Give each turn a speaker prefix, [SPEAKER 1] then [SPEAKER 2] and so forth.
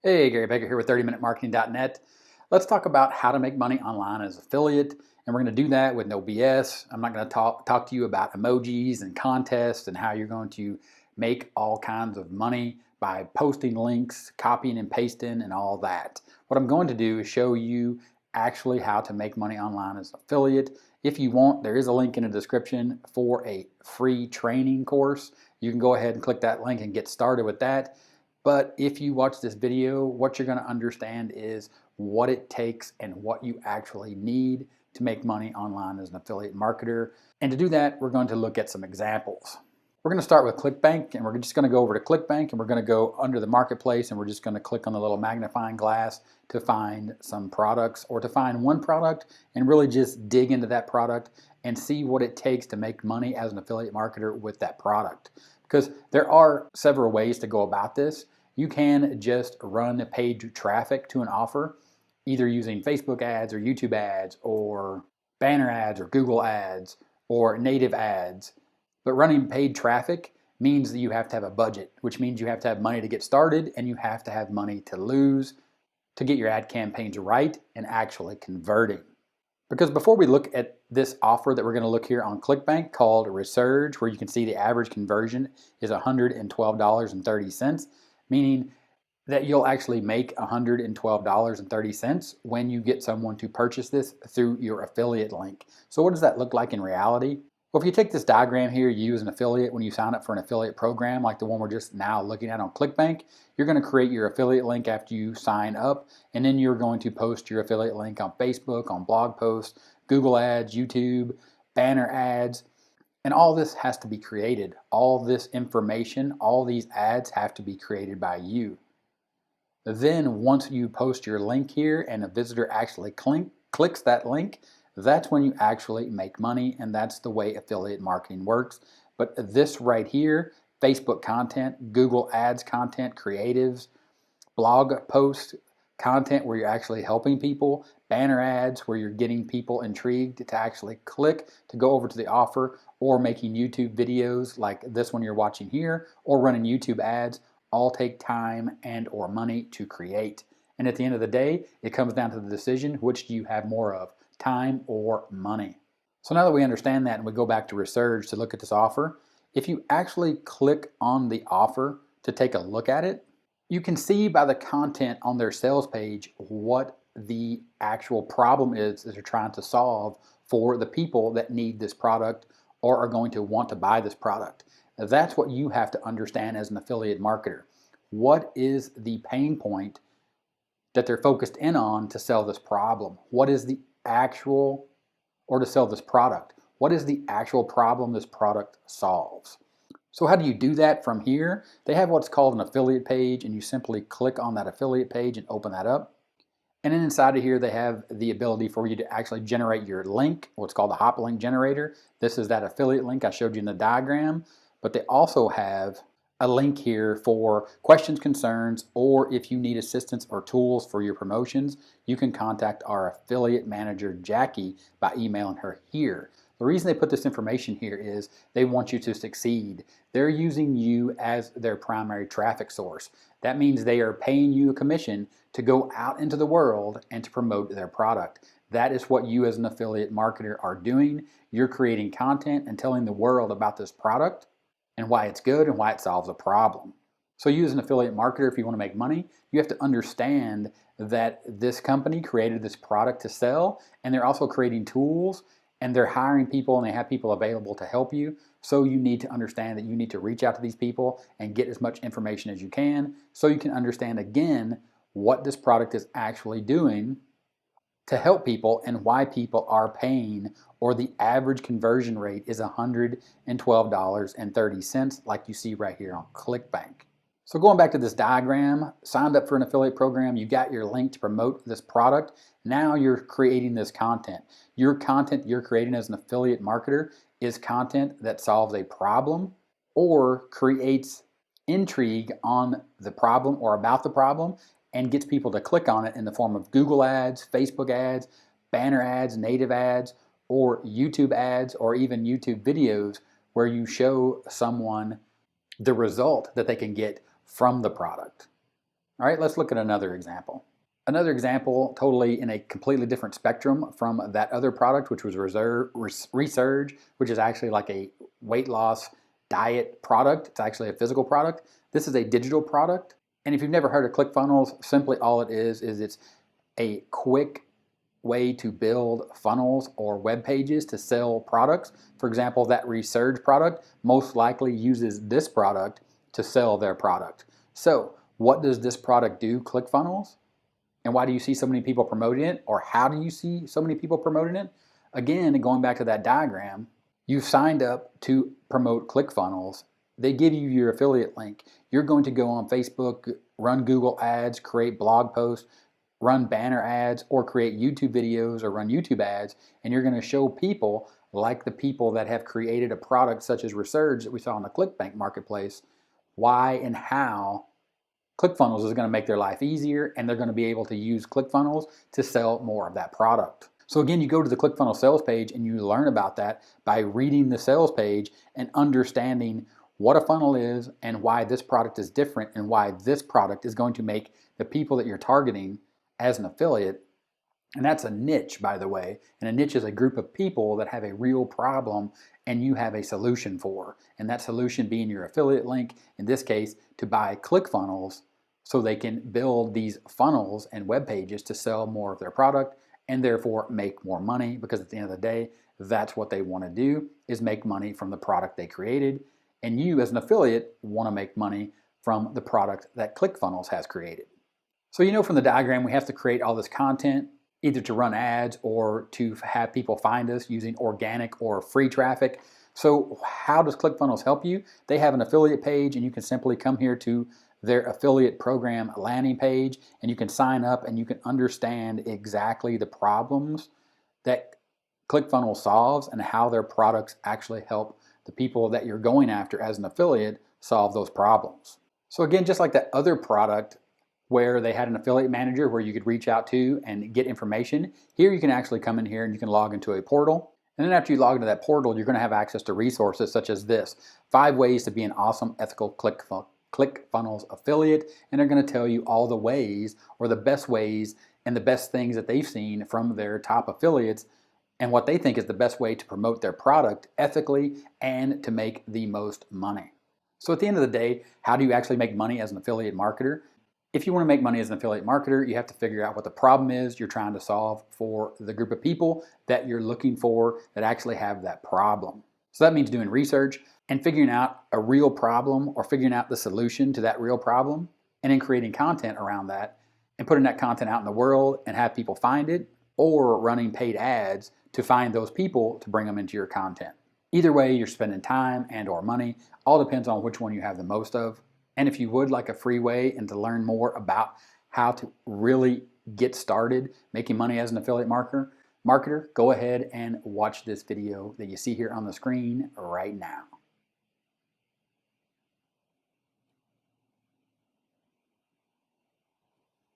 [SPEAKER 1] Hey, Gary Baker here with 30minutemarketing.net. Let's talk about how to make money online as an affiliate, and we're going to do that with no BS. I'm not going to talk to you about emojis and contests and how you're going to make all kinds of money by posting links, copying and pasting, and all that. What I'm going to do is show you actually how to make money online as an affiliate. If you want, there is a link in the description for a free training course. You can go ahead and click that link and get started with that. But if you watch this video, what you're going to understand is what it takes and what you actually need to make money online as an affiliate marketer. And to do that, we're going to look at some examples. We're going to start with ClickBank, and we're just going to go over to ClickBank, and we're going to go under the marketplace, and we're just going to click on the little magnifying glass to find some products, or to find one product and really just dig into that product and see what it takes to make money as an affiliate marketer with that product. Because there are several ways to go about this. You can just run paid traffic to an offer, either using Facebook ads or YouTube ads or banner ads or Google ads or native ads. But running paid traffic means that you have to have a budget, which means you have to have money to get started and you have to have money to lose to get your ad campaigns right and actually converting. Because before we look at this offer that we're going to look here on ClickBank called Resurge, where you can see the average conversion is $112.30, meaning that you'll actually make $112.30 when you get someone to purchase this through your affiliate link. So what does that look like in reality? Well, if you take this diagram here, you use an affiliate when you sign up for an affiliate program like the one we're just now looking at on ClickBank, you're going to create your affiliate link after you sign up, and then you're going to post your affiliate link on Facebook, on blog posts, Google ads, YouTube, banner ads, and all this has to be created. All this information, all these ads have to be created by you. Then once you post your link here and a visitor actually clicks that link, that's when you actually make money, and that's the way affiliate marketing works. But this right here, Facebook content, Google ads content, creatives, blog post content where you're actually helping people, banner ads where you're getting people intrigued to actually click to go over to the offer, or making YouTube videos like this one you're watching here, or running YouTube ads, all take time and or money to create. And at the end of the day, it comes down to the decision, which do you have more of, time or money? So now that we understand that and we go back to Resurge to look at this offer, if you actually click on the offer to take a look at it, you can see by the content on their sales page what the actual problem is that they're trying to solve for the people that need this product or are going to want to buy this product. That's what you have to understand as an affiliate marketer. What is the pain point that they're focused in on to sell this problem? What is the actual, or to sell this product? What is the actual problem this product solves? So how do you do that from here? They have what's called an affiliate page, and you simply click on that affiliate page and open that up. And then inside of here, they have the ability for you to actually generate your link, what's called the hop link generator. This is that affiliate link I showed you in the diagram, but they also have a link here for questions, concerns, or if you need assistance or tools for your promotions, you can contact our affiliate manager, Jackie, by emailing her here. The reason they put this information here is they want you to succeed. They're using you as their primary traffic source. That means they are paying you a commission to go out into the world and to promote their product. That is what you as an affiliate marketer are doing. You're creating content and telling the world about this product and why it's good and why it solves a problem. So you as an affiliate marketer, if you want to make money, you have to understand that this company created this product to sell, and they're also creating tools, and they're hiring people, and they have people available to help you. So you need to understand that you need to reach out to these people and get as much information as you can so you can understand again what this product is actually doing to help people and why people are paying, or the average conversion rate is $112.30 like you see right here on ClickBank. So going back to this diagram, signed up for an affiliate program, you got your link to promote this product. Now you're creating this content. Your content you're creating as an affiliate marketer is content that solves a problem or creates intrigue on the problem or about the problem and gets people to click on it in the form of Google ads, Facebook ads, banner ads, native ads, or YouTube ads, or even YouTube videos where you show someone the result that they can get from the product. All right, let's look at another example. Another example, totally in a completely different spectrum from that other product, which was Resurge, which is actually like a weight loss diet product. It's actually a physical product. This is a digital product. And if you've never heard of ClickFunnels, simply all it is it's a quick way to build funnels or web pages to sell products. For example, that Resurge product most likely uses this product to sell their product. So what does this product do, ClickFunnels? And why do you see so many people promoting it? Or how do you see so many people promoting it? Again, going back to that diagram, you've signed up to promote ClickFunnels. They give you your affiliate link. You're going to go on Facebook, run Google ads, create blog posts, run banner ads, or create YouTube videos or run YouTube ads, and you're going to show people, like the people that have created a product such as Resurge that we saw in the ClickBank marketplace, why and how ClickFunnels is going to make their life easier, and they're going to be able to use ClickFunnels to sell more of that product. So again, you go to the ClickFunnels sales page and you learn about that by reading the sales page and understanding what a funnel is and why this product is different and why this product is going to make the people that you're targeting as an affiliate. And that's a niche, by the way. And a niche is a group of people that have a real problem and you have a solution for. And that solution being your affiliate link, in this case, to buy ClickFunnels so they can build these funnels and web pages to sell more of their product and therefore make more money, because at the end of the day, that's what they want to do, is make money from the product they created. And you as an affiliate want to make money from the product that ClickFunnels has created. So you know from the diagram, we have to create all this content either to run ads or to have people find us using organic or free traffic. So how does ClickFunnels help you? They have an affiliate page, and you can simply come here to their affiliate program landing page, and you can sign up and you can understand exactly the problems that ClickFunnels solves and how their products actually help the people that you're going after as an affiliate solve those problems. So again, just like that other product where they had an affiliate manager where you could reach out to and get information, here you can actually come in here and you can log into a portal. And then after you log into that portal, you're going to have access to resources such as this: 5 ways to be an awesome ethical ClickFunnels affiliate. And they're going to tell you all the ways, or the best ways and the best things that they've seen from their top affiliates and what they think is the best way to promote their product ethically and to make the most money. So at the end of the day, how do you actually make money as an affiliate marketer? If you want to make money as an affiliate marketer, you have to figure out what the problem is you're trying to solve for the group of people that you're looking for that actually have that problem. So that means doing research and figuring out a real problem, or figuring out the solution to that real problem, and then creating content around that and putting that content out in the world and have people find it, or running paid ads to find those people to bring them into your content. Either way, you're spending time and or money. All depends on which one you have the most of. And if you would like a free way and to learn more about how to really get started making money as an affiliate marketer, go ahead and watch this video that you see here on the screen right now.